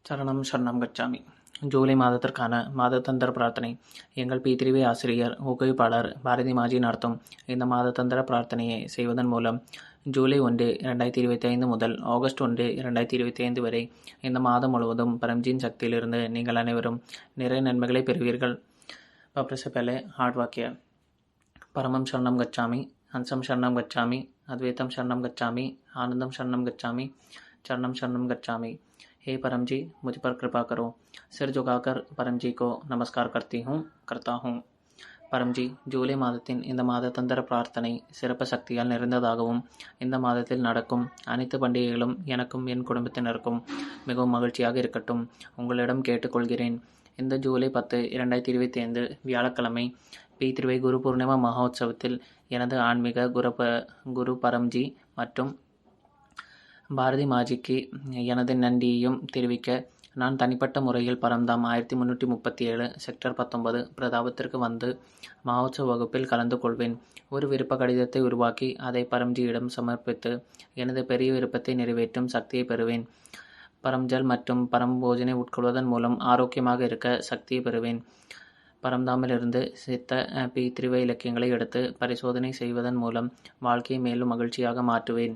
சரணம் சரணம் கச்சாமி. ஜூலை மாதத்திற்கான மாதத்தந்திர பிரார்த்தனை. எங்கள் பி3வி ஆசிரியர், ஊக்குவிப்பாளர் பாரதி மாஜி நடத்தும் இந்த மாதத்தந்திர பிரார்த்தனையை செய்வதன் மூலம் ஜூலை 1, 2025 முதல் ஆகஸ்ட் 1, 2025 வரை இந்த மாதம் முழுவதும் பரம்ஜியின் சக்தியிலிருந்து நீங்கள் அனைவரும் நிறைய நன்மைகளை பெறுவீர்கள். सबसे पहले आठ वाक्य. परमं शरणं गच्छामि, हंसं शरणं गच्छामि, अद्वैतं शरणं गच्छामि, आनंदम शरणं गच्छामि, चरणम शरणं गच्छामि. हे परम जी, मुझ पर कृपा करो. सिर झुकाकर परम जी को नमस्कार करता हूँ. பரம் ஜி, ஜூலை மாதத்தின் இந்த மாதத்தந்திர பிரார்த்தனை சிறப்பு சக்தியால் நிறைந்ததாகவும் இந்த மாதத்தில் நடக்கும் அனைத்து பண்டிகைகளும் எனக்கும் என் குடும்பத்தினருக்கும் மிகவும் மகிழ்ச்சியாக இருக்கட்டும். உங்களிடம் கேட்டுக்கொள்கிறேன். இந்த ஜூலை 10, 2025 வியாழக்கிழமை பி3வி குரு பூர்ணிமா மகோத்சவத்தில் எனது ஆன்மீக குரு பரம்ஜி மற்றும் பாரதி மாஜிக்கு எனது நன்றியையும் தெரிவிக்க நான் தனிப்பட்ட முறையில் பரம்தாம் 1337 செக்டர் 19 பிரதாபத்திற்கு வந்து மகோத்சவ வகுப்பில் கலந்து கொள்வேன். ஒரு விருப்ப கடிதத்தை உருவாக்கி அதை பரம்ஜியிடம் சமர்ப்பித்து எனது பெரிய விருப்பத்தை நிறைவேற்றும் சக்தியை பெறுவேன். பரம்ஜல் மற்றும் பரம்போஜனை உட்கொள்வதன் மூலம் ஆரோக்கியமாக இருக்க சக்தியை பெறுவேன். பரம்தாமிலிருந்து சித்த பி3வி இலக்கியங்களை எடுத்து பரிசோதனை செய்வதன் மூலம் வாழ்க்கையை மேலும் மகிழ்ச்சியாக மாற்றுவேன்.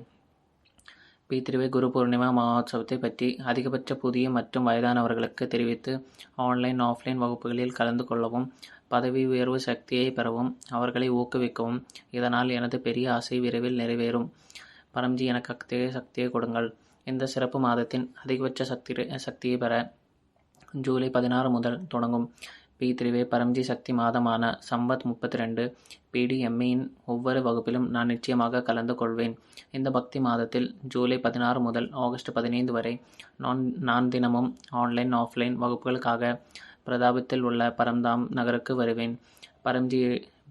பி3வி குரு பூர்ணிமா மகோத்சவத்தை பற்றி அதிகபட்ச புதிய மற்றும் வயதானவர்களுக்கு தெரிவித்து ஆன்லைன் ஆஃப்லைன் வகுப்புகளில் கலந்து கொள்ளவும், பதவி உயர்வு சக்தியை பெறவும் அவர்களை ஊக்குவிக்கவும் இதனால் எனது பெரிய ஆசை விரைவில் நிறைவேறும். பரம்ஜி எனக்கு அத்தகைய சக்தியை கொடுங்கள். இந்த சிறப்பு மாதத்தின் அதிகபட்ச சக்தியை பெற ஜூலை 16 முதல் தொடங்கும் பி3வி பரம்ஜி சக்தி மாதமான சம்பத் 32 PDMEயின் ஒவ்வொரு வகுப்பிலும் நான் நிச்சயமாக கலந்து கொள்வேன். இந்த பக்தி மாதத்தில் ஜூலை 16 முதல் ஆகஸ்ட் 15 வரை நான் தினமும் ஆன்லைன் ஆஃப்லைன் வகுப்புகளுக்காக பிரதாபத்தில் உள்ள பரம்தாம் நகருக்கு வருவேன்.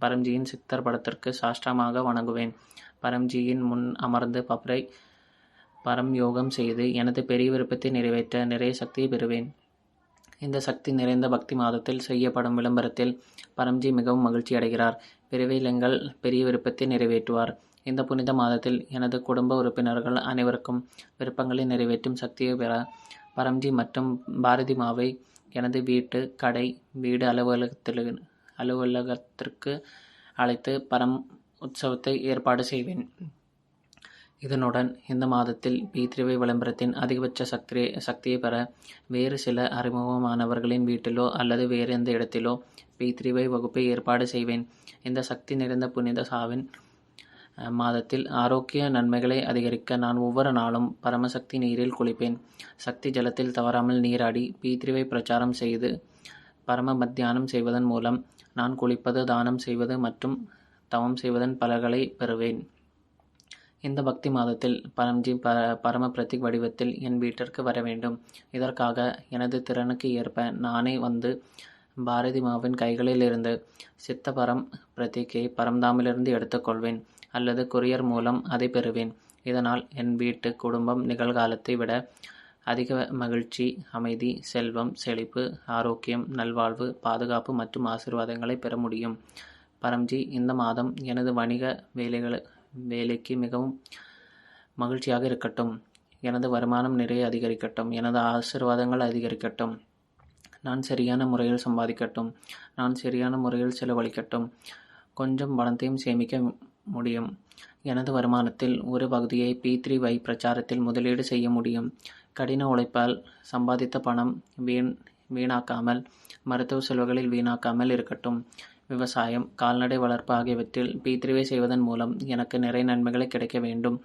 பரம்ஜியின் சித்தர் படத்திற்கு சாஷ்டாமாக வணங்குவேன். பரம்ஜியின் முன் அமர்ந்து பரம் யோகம் செய்து எனது பெரிய விருப்பத்தை நிறைவேற்ற நிறைய சக்தியை பெறுவேன். இந்த சக்தி நிறைந்த பக்தி மாதத்தில் செய்யப்படும் விளம்பரத்தில் பரம்ஜி மிகவும் மகிழ்ச்சி அடைகிறார். விரைவில் எங்கள் பெரிய விருப்பத்தை நிறைவேற்றுவார். இந்த புனித மாதத்தில் எனது குடும்ப உறுப்பினர்கள் அனைவருக்கும் விருப்பங்களை நிறைவேற்றும் சக்தியை பெற பரம்ஜி மற்றும் பாரதி மாவை எனது வீட்டு, கடை, வீடு, அலுவலகத்திற்கு அழைத்து பரம் உற்சவத்தை ஏற்பாடு செய்வேன். இதனுடன் இந்த மாதத்தில் பி3வி விளம்பரத்தின் அதிகபட்ச சக்தியை பெற வேறு சில அறிமுகமானவர்களின் வீட்டிலோ அல்லது வேறு எந்த இடத்திலோ பி3வி வகுப்பை ஏற்பாடு செய்வேன். இந்த சக்தி நிறைந்த புனித சாவின் மாதத்தில் ஆரோக்கிய நன்மைகளை அதிகரிக்க நான் ஒவ்வொரு நாளும் பரமசக்தி நீரில் குளிப்பேன். சக்தி ஜலத்தில் தவறாமல் நீராடி பி3வி பிரச்சாரம் செய்து பரம மத்தியானம் செய்வதன் மூலம் நான் குளிப்பது, தானம் செய்வது மற்றும் தவம் செய்வதன் பலன்களை பெறுவேன். இந்த பக்தி மாதத்தில் பரம்ஜி பரம பிரதிக் வடிவத்தில் என் வீட்டிற்கு வர வேண்டும். இதற்காக எனது திறனுக்கு ஏற்ப நானே வந்து பாரதி மாவின் கைகளில் இருந்து சித்த பரம் பிரதிக்கை பரம்தாமிலிருந்து எடுத்துக்கொள்வேன் அல்லது கொரியர் மூலம் அதை பெறுவேன். இதனால் என் வீட்டு குடும்பம் நிகழ்காலத்தை விட அதிக மகிழ்ச்சி, அமைதி, செல்வம், செழிப்பு, ஆரோக்கியம், நல்வாழ்வு, பாதுகாப்பு மற்றும் ஆசீர்வாதங்களை பெற முடியும். பரம்ஜி இந்த மாதம் எனது வணிக வேலைக்கு மிகவும் மகிழ்ச்சியாக இருக்கட்டும். எனது வருமானம் நிறைய அதிகரிக்கட்டும். எனது ஆசீர்வாதங்கள் அதிகரிக்கட்டும். நான் சரியான முறையில் சம்பாதிக்கட்டும். நான் சரியான முறையில் செலவழிக்கட்டும். கொஞ்சம் பணத்தையும் சேமிக்க முடியும். எனது வருமானத்தில் ஒரு பகுதியை பி3வி பிரச்சாரத்தில் முதலீடு செய்ய முடியும். கடின உழைப்பால் சம்பாதித்த பணம் வீணாக்காமல், மருத்துவ செலவுகளில் வீணாக்காமல் இருக்கட்டும். விவசாயம், கால்நடை வளர்ப்பு ஆகியவற்றில் பி3வி செய்வதன் மூலம் எனக்கு நிறைய நன்மைகளை கிடைக்க வேண்டும்.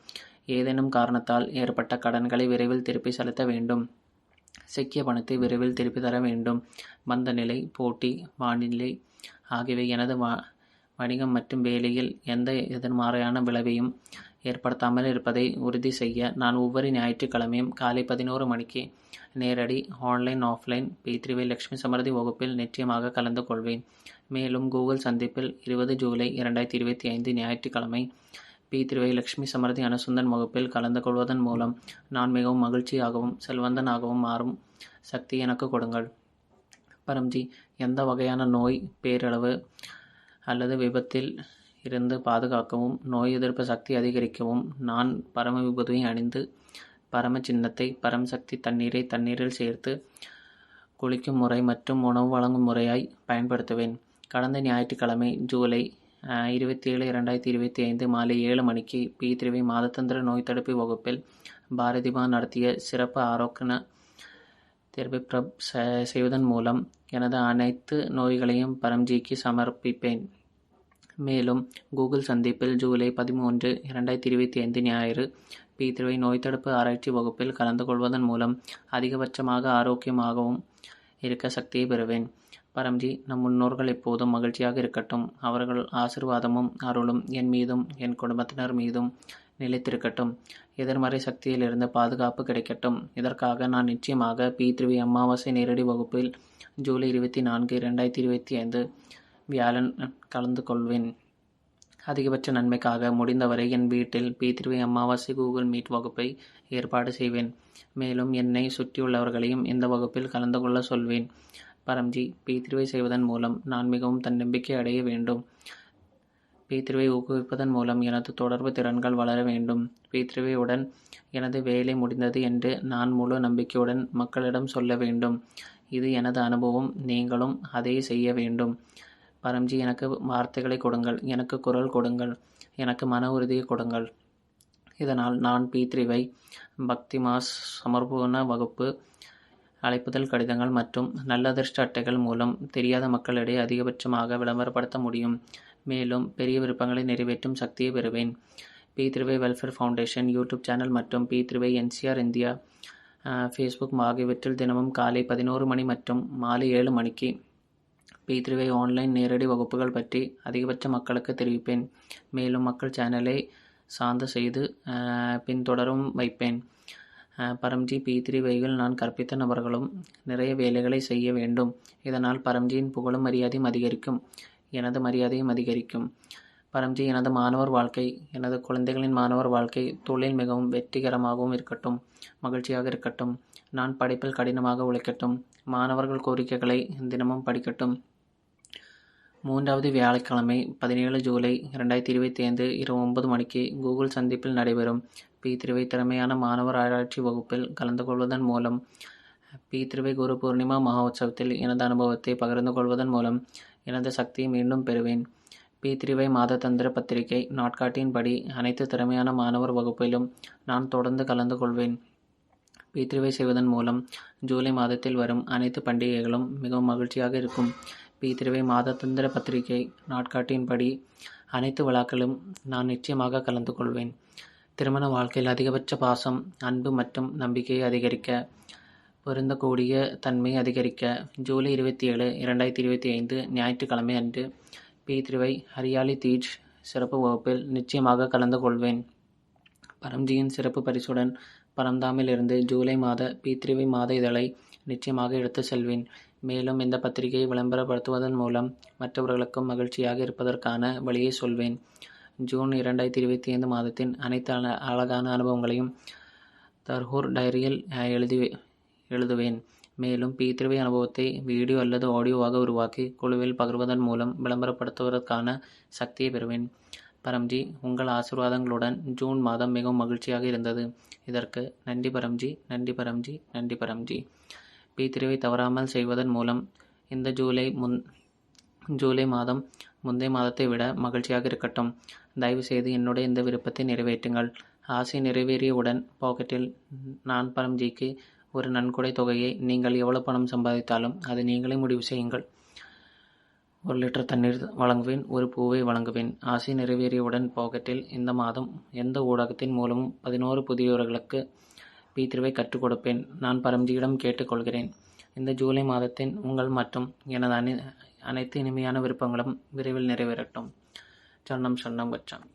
ஏதேனும் காரணத்தால் ஏற்பட்ட கடன்களை விரைவில் திருப்பி செலுத்த வேண்டும். சிக்கிய பணத்தை விரைவில் திருப்பி தர வேண்டும். மந்த நிலை, போட்டி, வானிலை ஆகியவை எனது வணிகம் மற்றும் வேலையில் எந்த எதிர்மறையான விளைவையும் ஏற்படுத்தாமல் இருப்பதை உறுதி செய்ய நான் ஒவ்வொரு ஞாயிற்றுக்கிழமையும் காலை 11 மணிக்கு நேரடி ஆன்லைன் ஆஃப்லைன் பி3வி லட்சுமி சமர்த்தி வகுப்பில் நிச்சயமாக கலந்து கொள்வேன். மேலும் கூகுள் சந்திப்பில் 20 ஜூலை 2025 ஞாயிற்றுக்கிழமை பி3வி லட்சுமி சமர்த்தி அனுசந்தன் வகுப்பில் கலந்து கொள்வதன் மூலம் நான் மிகவும் மகிழ்ச்சியாகவும் செல்வந்தனாகவும் மாறும் சக்தி எனக்கு கொடுங்கள். பரம்ஜி எந்த வகையான நோய், பேரளவு அல்லது விபத்தில் இருந்து பாதுகாக்கவும், நோய் எதிர்ப்பு சக்தி அதிகரிக்கவும் நான் பரம விபூதியை அணிந்து பரம சின்னத்தை பரம் சக்தி தண்ணீரை தண்ணீரில் சேர்த்து குளிக்கும் முறை மற்றும் உணவு வழங்கும் முறையாய் பயன்படுத்துவேன். கடந்த ஞாயிற்றுக்கிழமை ஜூலை 27, 2025 மாலை 7 மணிக்கு P3 மாதத்தந்திர நோய் தடுப்பு வகுப்பில் பாரதிமா நடத்திய சிறப்பு ஆரோக்கிய தெரபி பிரப் செய்வதன் மூலம் எனது அனைத்து நோய்களையும் பரம்ஜிக்கு சமர்ப்பிப்பேன். மேலும் கூகுள் சந்திப்பில் ஜூலை 13, 2025 ஞாயிறு P3 நோய் தடுப்பு ஆராய்ச்சி வகுப்பில் கலந்து கொள்வதன் மூலம் அதிகபட்சமாக ஆரோக்கியமாகவும் இருக்க சக்தியை பெறுவேன். பரம்ஜி, நம் முன்னோர்கள் எப்போதும் மகிழ்ச்சியாக இருக்கட்டும். அவர்கள் ஆசீர்வாதமும் அருளும் என் மீதும் என் குடும்பத்தினர் மீதும் நிலைத்திருக்கட்டும். எதிர்மறை சக்தியிலிருந்து பாதுகாப்பு கிடைக்கட்டும். இதற்காக நான் நிச்சயமாக P3 அமாவாசை நேரடி வகுப்பில் ஜூலை 24, 2025 வியாழன் கலந்து கொள்வேன். அதிகபட்ச நன்மைக்காக முடிந்தவரை என் வீட்டில் P3 அமாவாசை கூகுள் மீட் வகுப்பை ஏற்பாடு செய்வேன். மேலும் என்னை சுற்றியுள்ளவர்களையும் இந்த வகுப்பில் கலந்து கொள்ள சொல்வேன். பரம்ஜி, P3 செய்வதன் மூலம் நான் மிகவும் தன்னம்பிக்கை அடைய வேண்டும். P3 ஊக்குவிப்பதன் மூலம் எனது தொடர்பு திறன்கள் வளர வேண்டும். P3 உடன் எனது வேலை முடிந்தது என்று நான் முழு நம்பிக்கையுடன் மக்களிடம் சொல்ல வேண்டும். இது எனது அனுபவம். நீங்களும் அதை செய்ய வேண்டும். பரம்ஜி, எனக்கு வார்த்தைகளை கொடுங்கள், எனக்கு குரல் கொடுங்கள், எனக்கு மன உறுதியை கொடுங்கள். இதனால் நான் P3 பக்திமாஸ் சமர்ப்பண வகுப்பு, அழைப்புதல் கடிதங்கள் மற்றும் நல்லதிர்ஷ்ட அட்டைகள் மூலம் தெரியாத மக்களிடையே அதிகபட்சமாக விளம்பரப்படுத்த முடியும். மேலும் பெரிய விருப்பங்களை நிறைவேற்றும் சக்தியை பெறுவேன். P3 welfare foundation YouTube channel மற்றும் P3 NCR இந்தியா ஃபேஸ்புக் ஆகியவற்றில் தினமும் காலை 11 மணி மற்றும் மாலை 7 மணிக்கு P3 ஆன்லைன் நேரடி வகுப்புகள் பற்றி அதிகபட்ச மக்களுக்கு தெரிவிப்பேன். மேலும் மக்கள் சேனலை சார்ந்த செய்து பின்தொடரும் வைப்பேன். பரம்ஜி, P3 நான் கற்பித்த நபர்களும் நிறைய வேலைகளை செய்ய வேண்டும். இதனால் பரம்ஜியின் புகழும் மரியாதையும் அதிகரிக்கும். எனது மரியாதையும் அதிகரிக்கும். பரம்ஜி, எனது மாணவர் வாழ்க்கை, எனது குழந்தைகளின் மாணவர் வாழ்க்கை, தொழில் மிகவும் வெற்றிகரமாகவும் இருக்கட்டும், மகிழ்ச்சியாக இருக்கட்டும். நான் படிப்பில் கடினமாக உழைக்கட்டும். மாணவர்கள் கோரிக்கைகளை தினமும் படிக்கட்டும். 3வது வியாழக்கிழமை 17 ஜூலை 2025 இரவு 9 மணிக்கு கூகுள் சந்திப்பில் நடைபெறும் P3 திறமையான மாணவர் ஆராய்ச்சி வகுப்பில் கலந்து கொள்வதன் மூலம் P3 குரு பூர்ணிமா மகோத்சவத்தில் எனது அனுபவத்தை பகிர்ந்து கொள்வதன் மூலம் எனது சக்தியை மீண்டும் பெறுவேன். P3 மாதத்தந்திர பத்திரிகை நாட்காட்டியின்படி அனைத்து திறமையான மாணவர் வகுப்பிலும் நான் தொடர்ந்து கலந்து கொள்வேன். P3 செய்வதன் மூலம் ஜூலை மாதத்தில் வரும் அனைத்து பண்டிகைகளும் மிகவும் மகிழ்ச்சியாக இருக்கும். P3 மாதத்தந்திர பத்திரிகை நாட்காட்டியின்படி அனைத்து விழாக்களும் நான் நிச்சயமாக கலந்து கொள்வேன். திருமண வாழ்க்கையில் அதிகபட்ச பாசம், அன்பு மற்றும் நம்பிக்கையை அதிகரிக்க, பொருந்தக்கூடிய தன்மையை அதிகரிக்க ஜூலை 27, 2025 ஞாயிற்றுக்கிழமை அன்று P3 ஹரியாலி தீஜ் சிறப்பு வகுப்பில் நிச்சயமாக கலந்து கொள்வேன். பரம்ஜியின் சிறப்பு பரிசுடன் பரம்தாமில் இருந்து ஜூலை மாத P3 மாத இதழை நிச்சயமாக எடுத்து செல்வேன். மேலும் இந்த பத்திரிகையை விளம்பரப்படுத்துவதன் மூலம் மற்றவர்களுக்கும் மகிழ்ச்சியாக இருப்பதற்கான வழியை சொல்வேன். ஜூன் 2025 மாதத்தின் அனைத்து அழகான அனுபவங்களையும் தர்ஹூர் டைரியில் எழுதுவேன். மேலும் P3 அனுபவத்தை வீடியோ அல்லது ஆடியோவாக உருவாக்கி குழுவில் பகிர்வதன் மூலம் விளம்பரப்படுத்துவதற்கான சக்தியை பெறுவேன். பரம்ஜி, உங்கள் ஆசீர்வாதங்களுடன் ஜூன் மாதம் மிகவும் மகிழ்ச்சியாக இருந்தது. இதற்கு நன்றி பரம்ஜி, நன்றி பரம்ஜி, நன்றி பரம்ஜி. P3 தவறாமல் செய்வதன் மூலம் இந்த ஜூலை மாதம் முந்தைய மாதத்தை விட மகிழ்ச்சியாக இருக்கட்டும். தயவு செய்து என்னுடைய இந்த விருப்பத்தை நிறைவேற்றுங்கள். ஆசை நிறைவேறியவுடன் பாக்கெட்டில் நான் பரம்ஜிக்கு ஒரு நன்கொடை தொகையை நீங்கள் எவ்வளவு பணம் சம்பாதித்தாலும் அதை நீங்களே முடிவு செய்யுங்கள். 1 லிட்டர் தண்ணீர் வழங்குவேன், ஒரு பூவை வழங்குவேன். ஆசை நிறைவேறியவுடன் பாக்கெட்டில் இந்த மாதம் எந்த ஊடகத்தின் மூலமும் 11 புதியவர்களுக்கு P3 கற்றுக் கொடுப்பேன். நான் பரம்ஜியிடம் கேட்டுக்கொள்கிறேன். இந்த ஜூலை மாதத்தின் உங்கள் மற்றும் எனது அனைத்து இனிமையான விருப்பங்களும் விரைவில் நிறைவேறட்டும். சரணம் சரணம் கச்சாமி.